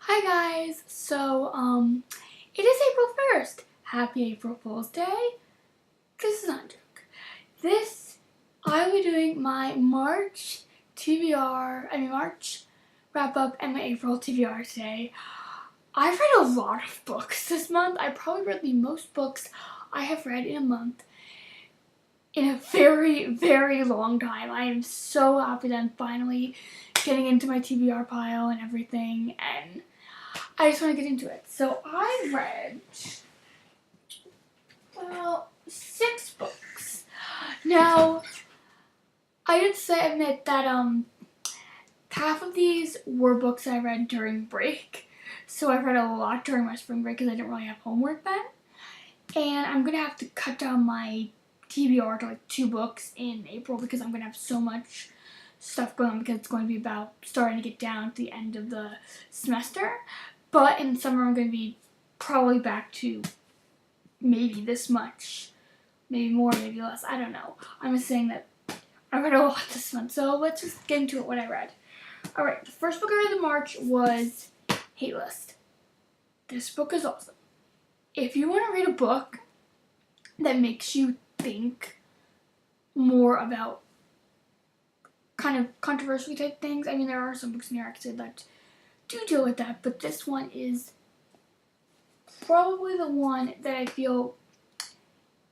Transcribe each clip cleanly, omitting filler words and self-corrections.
Hi guys, it is April 1st. Happy April Fool's Day. This is not a joke. I'll be doing my March wrap up and my April TBR today. I've read a lot of books this month. I probably read the most books I have read in a month in a very, very long time. I am so happy that I'm finally getting into my TBR pile and everything, and I just want to get into it. So I read, 6 books. Now, I did admit that half of these were books I read during break. So I read a lot during my spring break because I didn't really have homework then. And I'm going to have to cut down my TBR to like 2 books in April because I'm going to have so much stuff going on because it's going to be about starting to get down to the end of the semester. But in summer, I'm going to be probably back to maybe this much. Maybe more, maybe less. I don't know. I'm just saying that I read a lot this month. So let's just get into it, what I read. Alright, the first book I read in March was Hate List. This book is awesome. If you want to read a book that makes you think more about kind of controversial type things, I mean, there are some books in here I could say that do deal with that, but this one is probably the one that I feel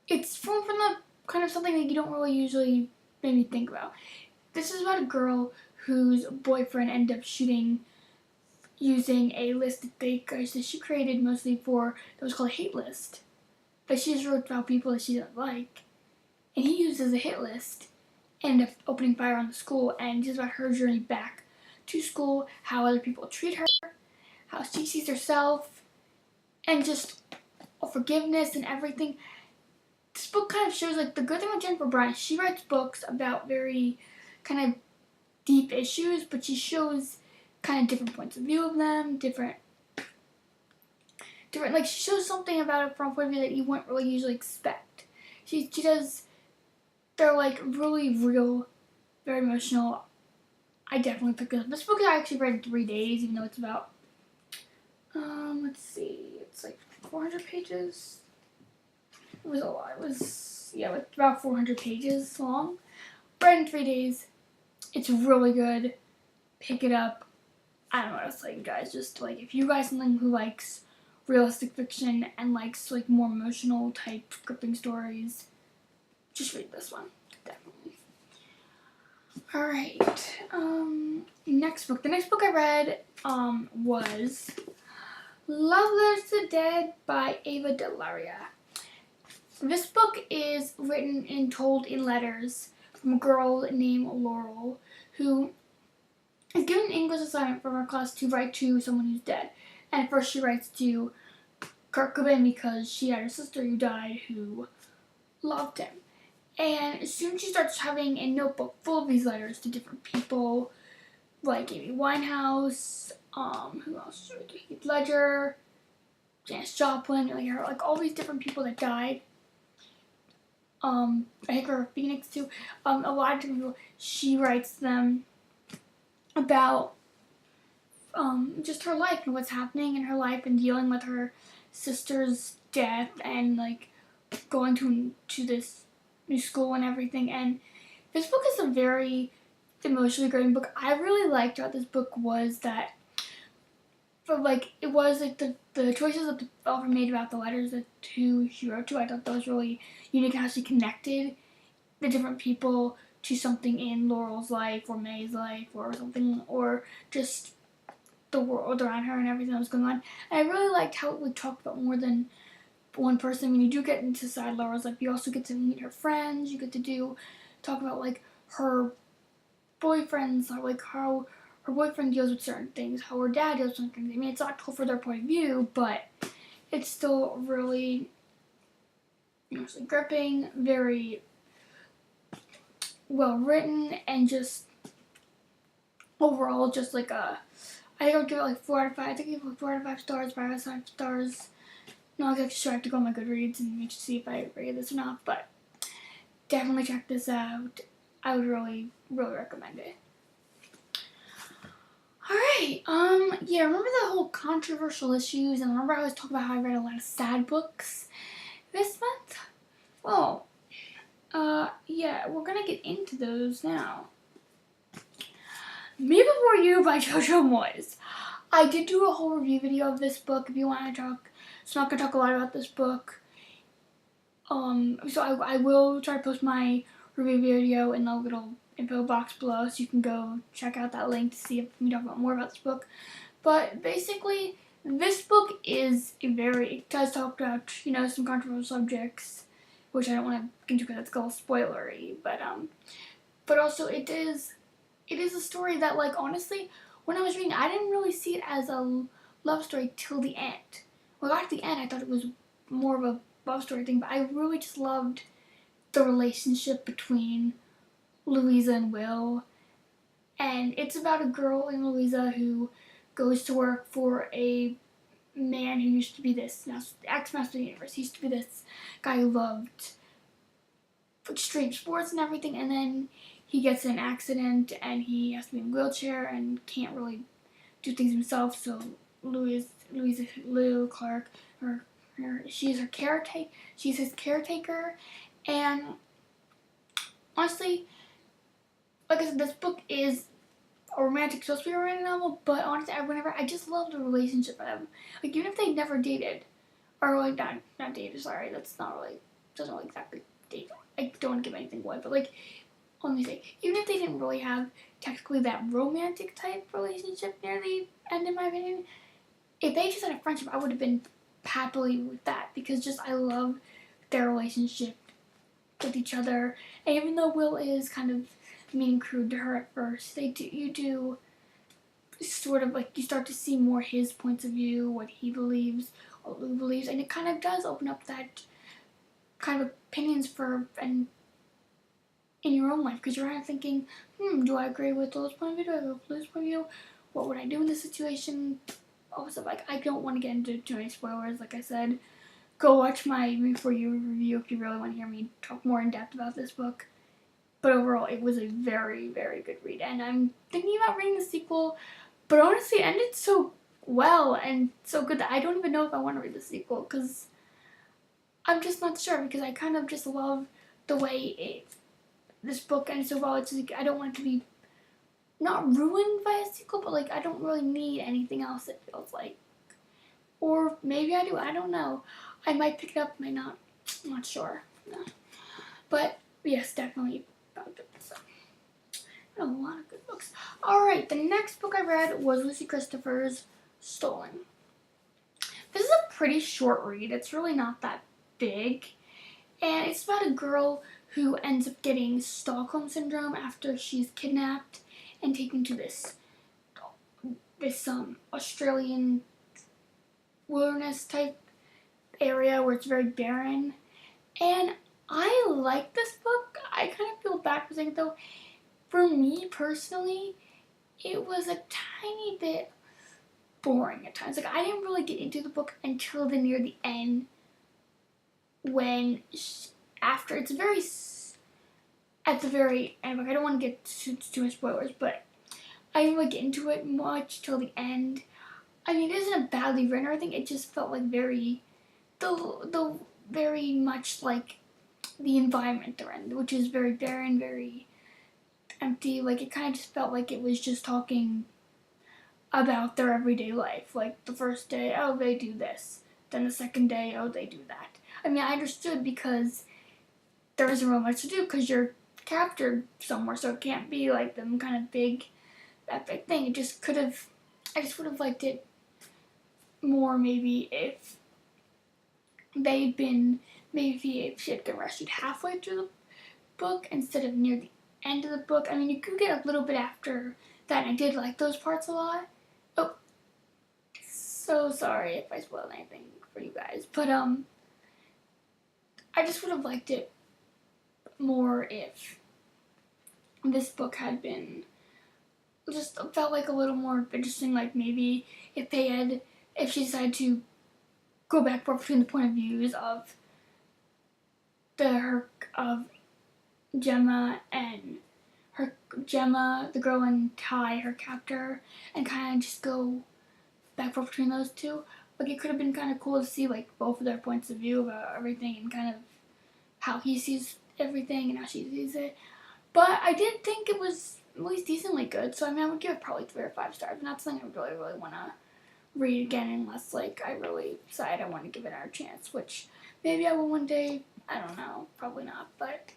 it's from the kind of something that you don't really usually maybe think about. This is about a girl whose boyfriend ended up shooting using a list of fake guys that she created mostly for that was called a hate list. But she just wrote about people that she didn't like. And he used as a hit list and ended up opening fire on the school, and just about her journey back to school, how other people treat her, how she sees herself, and just forgiveness and everything. This book kind of shows, like, the good thing with Jennifer Bryant, she writes books about very kind of deep issues, but she shows kind of different points of view of them, different, like, she shows something about it from a point of view that you wouldn't really usually expect. She does, they're, like, really real, very emotional. I definitely picked it up. This book I actually read in 3 days, even though it's about, let's see, it's like 400 pages. It was a lot. It was, about 400 pages long. Read in 3 days. It's really good. Pick it up. I don't know what else to tell you guys. Just, like, if you guys are someone who likes realistic fiction and likes, like, more emotional type gripping stories, just read this one. Definitely. Alright, next book. The next book I read, was Love Letters to the Dead by Ava DeLaria. This book is written and told in letters from a girl named Laurel, who is given an English assignment from her class to write to someone who's dead. And at first she writes to Kurt Cobain because she had a sister who died who loved him. And soon she starts having a notebook full of these letters to different people, like Amy Winehouse, who else? Heath Ledger, Janis Joplin, like all these different people that died. I think her Phoenix too. A lot of different people. She writes them about just her life and what's happening in her life and dealing with her sister's death and like going to this new school and everything. And this book is a very emotionally gripping book. I really liked about this book was that, it was like the choices that the author made about the letters that who she wrote to. I thought that was really unique how she connected the different people to something in Laurel's life or May's life or something, or just the world around her and everything that was going on. And I really liked how it would talk about more than one person. When you do get into side Laurel's life, you also get to meet her friends. You get to talk about like her boyfriends, or like how her boyfriend deals with certain things, how her dad deals with certain things. I mean, it's not told for their point of view, but it's still really emotionally gripping, very well written, and just overall, just like I think I would give it like 4 out of 5. I think I give it like 4 out of 5 stars, 5 out of 5 stars. Not exactly sure. I have to go on my Goodreads and see if I rated this or not, but definitely check this out. I would really, really recommend it. Alright, yeah, remember the whole controversial issues, and remember I was talking about how I read a lot of sad books this month? Well, yeah, we're gonna get into those now. Me Before You by Jojo Moyes. I did do a whole review video of this book if you want to talk. So I'm not going to talk a lot about this book. So I will try to post my review video in the little info box below, so you can go check out that link to see if we talk about more about this book. But basically, this book it does talk about, some controversial subjects, which I don't want to get into because it's a little spoilery, but also it is a story that, like, honestly, when I was reading, I didn't really see it as a love story till the end. When I got to the end, I thought it was more of a love story thing, but I really just loved the relationship between Louisa and Will. And it's about a girl named Louisa who goes to work for a man who used to be this, ex-master of the universe. He used to be this guy who loved extreme sports and everything, and then he gets in an accident and he has to be in a wheelchair and can't really do things himself. So Lou Clark, she's his caretaker, and honestly, like I said, this book is supposed to be a romantic novel, but honestly, I just love the relationship of them. Like, even if they never dated, or like not dated, sorry, doesn't really exactly date. I don't want to give anything away, but like, let me say, even if they didn't really have technically that romantic type relationship near the end, in my opinion, if they just had a friendship, I would have been happily with that, because just I love their relationship with each other. And even though Will is kind of mean and crude to her at first, you do sort of, like, you start to see more his points of view, what he believes, what Lou believes, and it kind of does open up that kind of opinions and in your own life, because you're kind of thinking, do I agree with Lou's point of view? Do I agree with Lou's point of view? What would I do in this situation? Also, like, I don't want to get into too many spoilers. Like I said, go watch my Before You review if you really want to hear me talk more in depth about this book. But overall, it was a very, very good read, and I'm thinking about reading the sequel, but honestly, it ended so well and so good that I don't even know if I want to read the sequel, because I'm just not sure, because I kind of just love the way this book ended so well. It's like, I don't want it to be not ruined by a sequel, but like, I don't really need anything else, it feels like. Or maybe I do, I don't know. I might pick it up, might not. I'm not sure. No. But yes, definitely about it. So, a lot of good books. Alright, the next book I read was Lucy Christopher's Stolen. This is a pretty short read. It's really not that big. And it's about a girl who ends up getting Stockholm Syndrome after she's kidnapped and taken to this Australian wilderness type area where it's very barren. And I like this book. I kind of feel bad for saying it, though. For me personally, it was a tiny bit boring at times. Like, I didn't really get into the book until near the end, when after it's very at the very end. Like, I don't want to get too much spoilers, but I didn't really get into it much till the end. I mean, it isn't a badly written or anything. It just felt like very much like the environment they're in, which is very barren, very empty. Like, it kind of just felt like it was just talking about their everyday life. Like, the first day, oh, they do this. Then the second day, oh, they do that. I mean, I understood, because there isn't really much to do because you're captured somewhere, so it can't be like them kind of big, epic thing. It just could have, I just would have liked it more maybe if if she had been rescued halfway through the book instead of near the end of the book. I mean, you could get a little bit after that, and I did like those parts a lot. Oh, so sorry if I spoiled anything for you guys, but I just would have liked it more if this book had been just felt like a little more interesting. Like, maybe if she decided to go back and forth between the point of views of of Gemma and her Gemma, the girl, and Ty, her captor, and kind of just go back and forth between those two. Like, it could have been kind of cool to see like both of their points of view about everything and kind of how he sees everything and how she sees it. But I did think it was at least decently good, so I mean I would give it probably 3 or 5 stars, and that's something I really, really want to read again unless like I really decide I want to give it another chance, which maybe I will one day. I don't know, probably not, but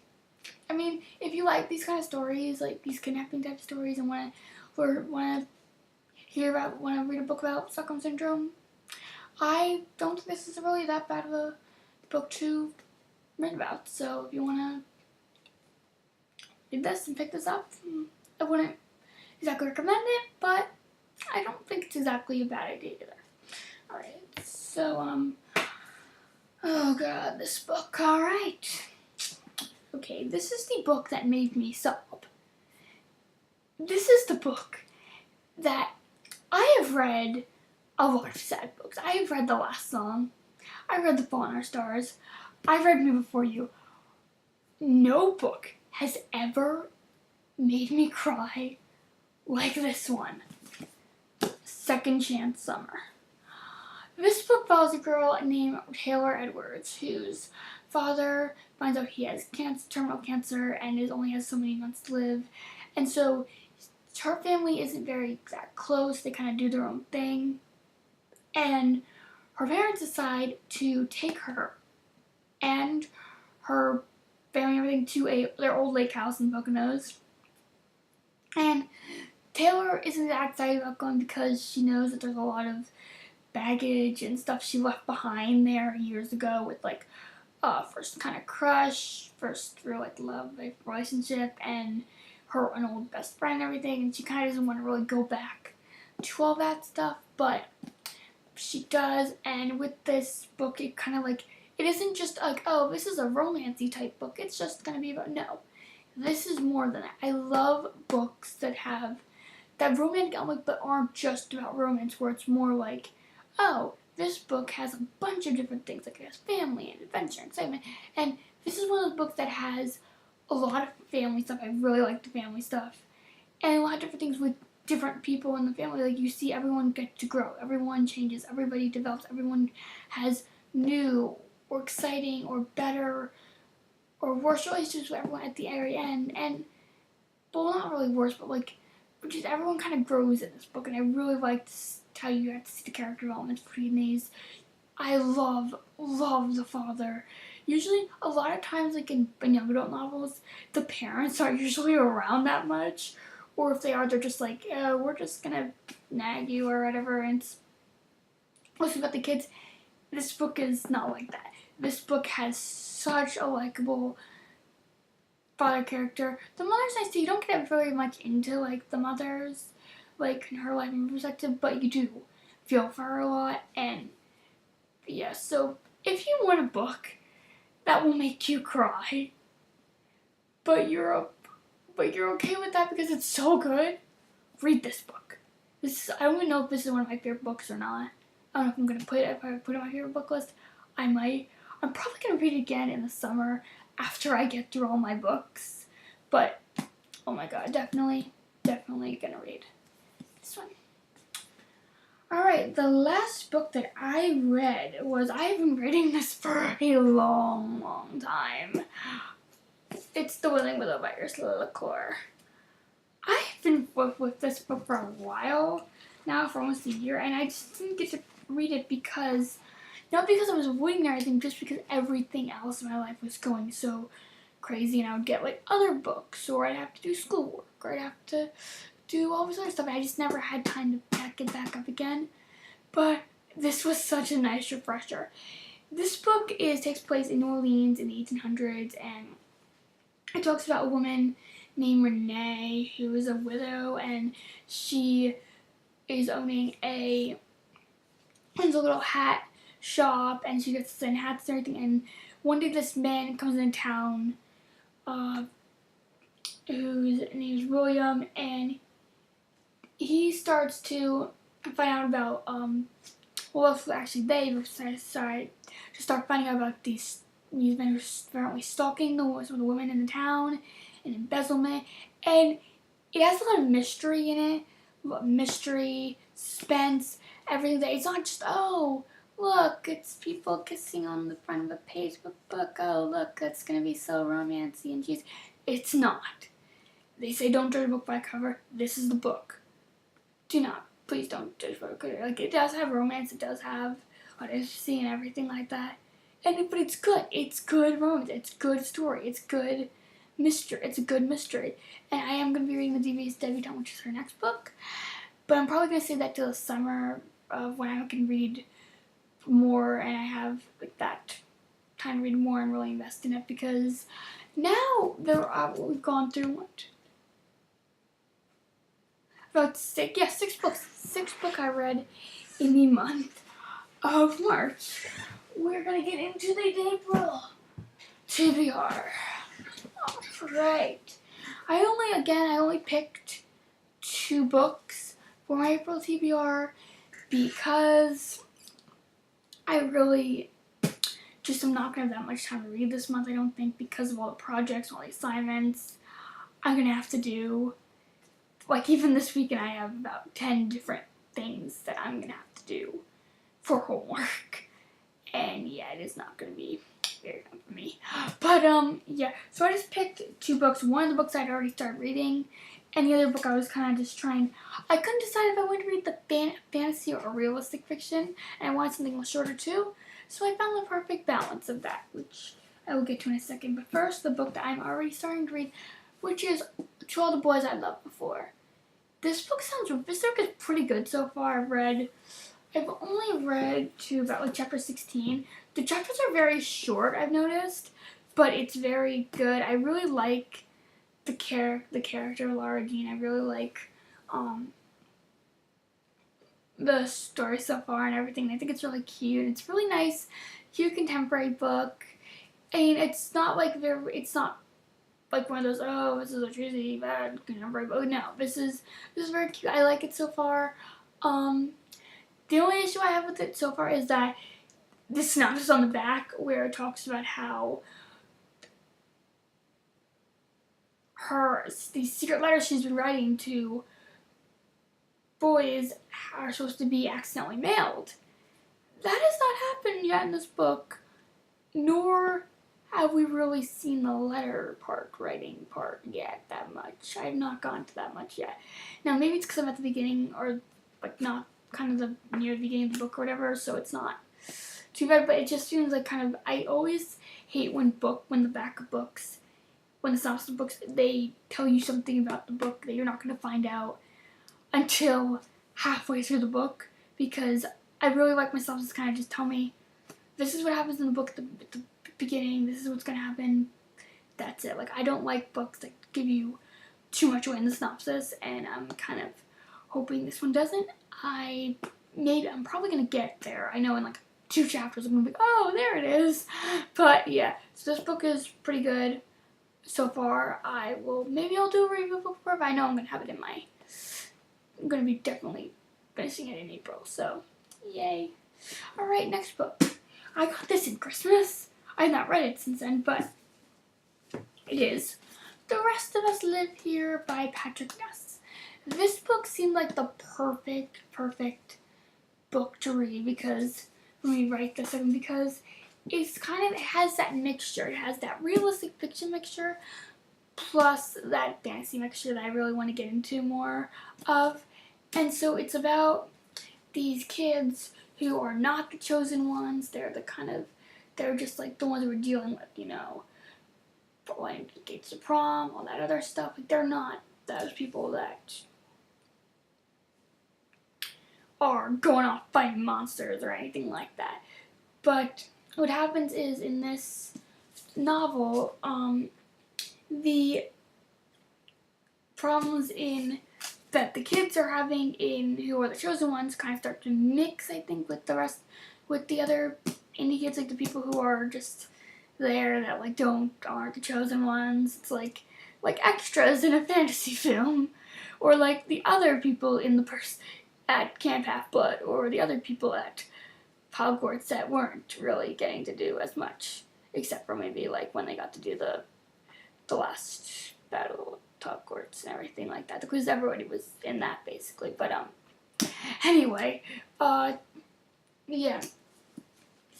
I mean, if you like these kind of stories, like these kidnapping type stories, and want to read a book about Stockholm Syndrome, I don't think this is really that bad of a book to read about. So if you want to read this and pick this up, I wouldn't exactly recommend it, but I don't think it's exactly a bad idea either. Alright, so, oh god, this book, alright. Okay, this is the book that made me sob. This is the book that I have read a lot of sad books. I have read The Last Song. I read The Fault in Our Stars. I've read Me Before You. No book has ever made me cry like this one. Second Chance Summer. This book follows a girl named Taylor Edwards, whose father finds out he has terminal cancer, and only has so many months to live. And so her family isn't very that close. They kind of do their own thing. And her parents decide to take her and her family and everything to their old lake house in Poconos. And Taylor isn't that excited about going because she knows that there's a lot of baggage and stuff she left behind there years ago with like first kind of crush, first real like love like relationship, and an old best friend and everything, and she kind of doesn't want to really go back to all that stuff, but she does. And with this book, it kind of like, it isn't just like, oh, this is a romancy type book, it's just gonna be about, no, this is more than that. I love books that have that romantic element but aren't just about romance, where it's more like, oh, this book has a bunch of different things, like it has family and adventure and excitement, and this is one of those books that has a lot of family stuff. I really like the family stuff, and a lot of different things with different people in the family. Like, you see everyone get to grow, everyone changes, everybody develops, everyone has new or exciting or better or worse relationships with everyone at the very end. And, well, not really worse, but like, just everyone kind of grows in this book, and I really liked how you have to see the character development between these. I love the father. Usually, a lot of times, like in young adult novels, the parents aren't usually around that much, or if they are, they're just like, oh, we're just gonna nag you or whatever, and it's mostly about the kids. This book is not like that. This book has such a likable father character. The mother's nice too. You don't get very much into like the mother's, like in her life and perspective, but you do feel for her a lot. And yeah, so if you want a book that will make you cry, but you're okay with that because it's so good, read this book. I don't even know if this is one of my favorite books or not. I don't know if I'm gonna put it. If I put it on my favorite book list, I might. I'm probably gonna read it again in the summer after I get through all my books. But oh my god, definitely gonna read this one. Alright, the last book that I read was, I've been reading this for a long time. It's The Whirling by Ursula Le Cour. I've been with this book for a while now, for almost a year, and I just didn't get to read it because, not because I was avoiding everything, just because everything else in my life was going so crazy, and I would get like other books, or I'd have to do schoolwork, or I'd have to do all this other stuff, and I just never had time to get back up again. But this was such a nice refresher. This book takes place in New Orleans in the 1800s, and it talks about a woman named Renee who is a widow, and she is owning a little hat shop, and she gets to send hats and everything. And one day this man comes into town, whose name is William, and he starts to find out about they decided to start finding out about these men who are apparently stalking some of the women in the town and embezzlement, And it has a lot of mystery in it. Mystery, suspense, everything. That it's not just, oh, look, it's people kissing on the front of a page of a book. Oh, look, that's going to be so romancy and cheesy. It's not. They say don't judge a book by a cover. This is the book. Do not. Please don't judge by a cover. Like, it does have romance. It does have fantasy and everything like that. But it's good. It's good romance. It's good story. It's good mystery. It's a good mystery. And I am going to be reading the DV's Debutante, which is her next book. But I'm probably going to save that till the summer of when I can read more and I have like that time to read more and really invest in it, because now we've gone through what? About six books. Six books I read in the month of March. We're going to get into the April TBR. Alright. I only picked 2 books for my April TBR because I really just am not going to have that much time to read this month, I don't think, because of all the projects, all the assignments I'm going to have to do. Like, even this weekend I have about 10 different things that I'm going to have to do for homework. And yeah, it is not going to be very fun for me. But yeah, so I just picked 2 books. One of the books I'd already started reading, and the other book I was kind of just trying. I couldn't decide if I wanted to read the fantasy or realistic fiction, and I wanted something shorter too. So I found the perfect balance of that, which I will get to in a second. But first, the book that I'm already starting to read, which is To All the Boys I Loved Before. This book is pretty good so far. I've only read to about like chapter 16. The chapters are very short, I've noticed, but it's very good. I really like the character Laura Jean. I really like the story so far and everything. I think it's really cute. It's really nice, cute contemporary book, and it's not like one of those, oh, this is a cheesy bad contemporary book. No, this is very cute. I like it so far. The only issue I have with it so far is that the synopsis on the back, where it talks about how these secret letters she's been writing to boys are supposed to be accidentally mailed. That has not happened yet in this book, nor have we really seen the writing part yet that much. I have not gone to that much yet. Now, maybe it's because I'm at the beginning, or like not kind of near the beginning of the book or whatever, so it's not too bad, but it just feels like kind of, I always hate when the back of books, when the synopsis of books, they tell you something about the book that you're not going to find out until halfway through the book, because I really like my synopsis kind of just tell me, this is what happens in the book at the beginning, this is what's going to happen, that's it. Like, I don't like books that give you too much away in the synopsis, and I'm kind of hoping this one doesn't. I'm probably going to get there. I know in like 2 chapters I'm going to be, oh, there it is. But yeah, so this book is pretty good so far. Maybe I'll do a review book for it, but I know I'm going to have it I'm going to be definitely finishing it in April, so yay. Alright, next book. I got this in Christmas. I have not read it since then, but it is The Rest of Us Live Here by Patrick Ness. This book seemed like the perfect book to read, because when we write this in, because it has that mixture. It has that realistic fiction mixture plus that fantasy mixture that I really want to get into more of. And so it's about these kids who are not the chosen ones. They're just like the ones we're dealing with, going to gates to prom, all that other stuff. Like, they're not those people that are going off fighting monsters or anything like that. But what happens is, in this novel, the problems that the kids are having who are the chosen ones kind of start to mix, I think, with the other indie kids, like the people who are just there that like aren't the chosen ones. It's like extras in a fantasy film, or like the other people at Camp Half-Blood, or the other people at Hogwarts that weren't really getting to do as much, except for maybe like when they got to do the last battle Hogwarts and everything like that, because everybody was in that basically. But anyway, yeah,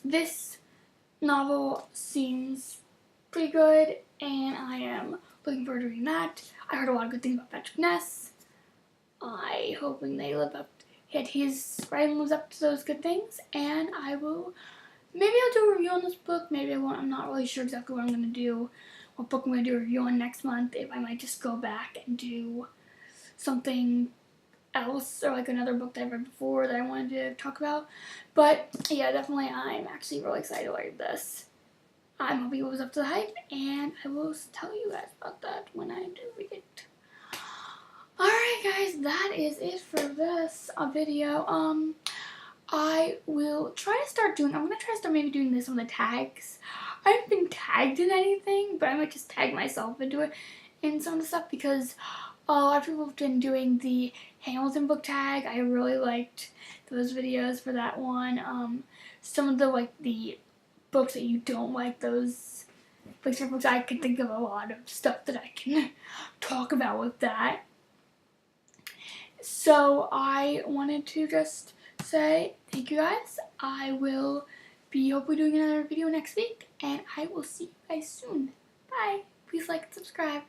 this novel seems pretty good, and I am looking forward to reading that. I heard a lot of good things about Patrick Ness. I hoping they live up, his writing lives up to those good things, and I will. Maybe I'll do a review on this book. Maybe I won't. I'm not really sure exactly what I'm going to do. What book I'm going to do a review on next month. If I might just go back and do something else, or like another book that I've read before that I wanted to talk about. But yeah, definitely I'm actually really excited to read this. I'm hoping it was up to the hype, and I will tell you guys about that when I do read it. Alright guys, that is it for this video. I will try to start doing, I'm going to try to start maybe doing this on the tags. I haven't been tagged in anything, but I might just tag myself into it in some of the stuff, because a lot of people have been doing the Hamilton book tag. I really liked those videos for that one. Some of the books that you don't like, those books, I can think of a lot of stuff that I can talk about with that. So I wanted to just say thank you guys. I will be hopefully doing another video next week, and I will see you guys soon. Bye. Please like and subscribe.